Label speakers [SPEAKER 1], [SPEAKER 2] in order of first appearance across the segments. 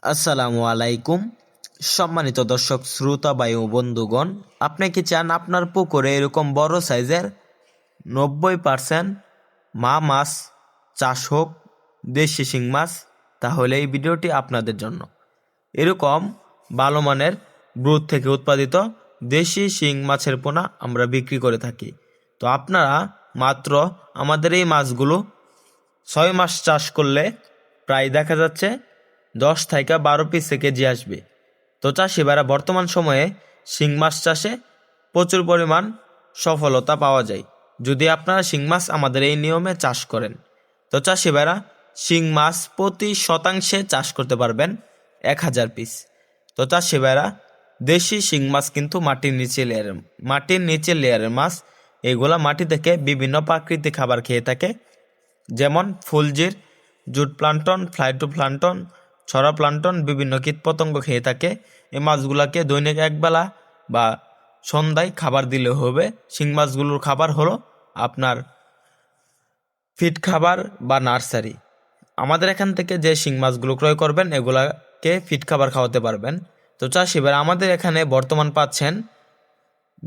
[SPEAKER 1] আসসালামু আলাইকুম। সম্মানিত দর্শক শ্রোতা ভাই ও বন্ধুগণ, আপনি কি চান আপনার পুকুরে এরকম বড় সাইজের 90% মা মাছ চাষ হোক, দেশি শিং মাছ? তাহলে এই ভিডিওটি আপনাদের জন্য। এরকম ভালো মানের ব্রুড থেকে উৎপাদিত দেশি শিং মাছের পোনা আমরা বিক্রি করে থাকি। তো আপনারা মাত্র আমাদের এই মাছগুলো 6 মাস চাষ করলে প্রায় দেখা যাচ্ছে 10 থেকে 12 পিস কেজি আসবে। তো চাষিভাইরা বর্তমান সময়ে শিং মাছ চাষে প্রচুর পরিমাণ সফলতা পাওয়া যায় যদি আপনারা শিং মাছ আমাদের এই নিয়মে চাষ করেন। তো চাষিভাইরা শিং মাছ প্রতি শতাংশে চাষ করতে পারবেন 1000 পিস। তো চাষিভাইরা দেশি শিং মাছ কিন্তু মাটির নিচে লেয়ারের মাছ। এগুলা মাটি থেকে বিভিন্ন প্রাকৃতিক খাবার খেয়ে থাকে, যেমন ফুলজির, জুট প্লান্টন, ফ্লাইটোপ্লান্টন, ছড়া প্লান্টন, বিভিন্ন কীটপতঙ্গ খেয়ে থাকে। এই মাছগুলোকে দৈনিক একবেলা বা সন্ধ্যায় খাবার দিলে হবে। শিং মাছগুলোর খাবার হলো আপনার ফিড খাবার বা নার্সারি। আমাদের এখান থেকে যে শিং মাছগুলো ক্রয় করবেন এগুলাকে ফিড খাবার খাওয়াতে পারবেন। তো চাষিভাইরা আমাদের এখানে বর্তমান পাচ্ছেন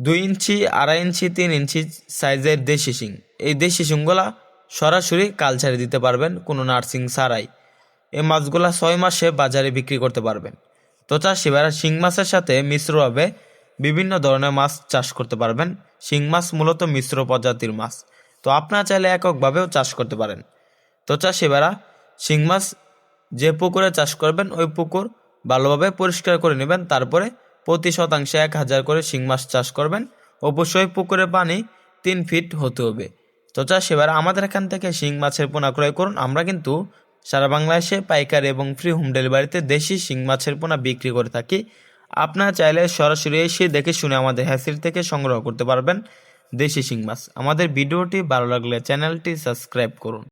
[SPEAKER 1] 2 ইঞ্চি, 2.5 ইঞ্চি, 3 ইঞ্চি সাইজের দেশি শিং। এই দেশি শিংগুলা সরাসরি কালচারে দিতে পারবেন কোনো নার্সিং ছাড়াই। এই মাছগুলা 6 মাসে বাজারে বিক্রি করতে পারবেন। তো চাষিভাইরা শিং মাছের সাথে মিশ্রভাবে বিভিন্ন ধরনের মাছ চাষ করতে পারবেন। শিং মাছ মূলত মিশ্র প্রজাতির মাছ। তো আপনারা চাইলে এককভাবেও চাষ করতে পারেন। তো চাষিভাইরা শিং মাছ যে পুকুরে চাষ করবেন ওই পুকুর ভালোভাবে পরিষ্কার করে নেবেন, তারপরে প্রতি শতাংশে 1000 করে শিং মাছ চাষ করবেন। অবশ্যই পুকুরের পানি 3 ফিট হতে হবে। তো চাষিভাইরা আমাদের এখান থেকে শিং মাছের পোনা ক্রয় করুন। আমরা কিন্তু সারা বাংলাদেশে পাইকারি এবং ফ্রি হোম ডেলিভারিতে দেশি শিং মাছের পোনা বিক্রি করে থাকি। আপনারা চাইলে সরাসরি এসে দেখে শুনে আমাদের হ্যাচারি থেকে সংগ্রহ করতে পারবেন দেশি শিং মাছ। আমাদের ভিডিওটি ভালো লাগলে চ্যানেলটি সাবস্ক্রাইব করুন।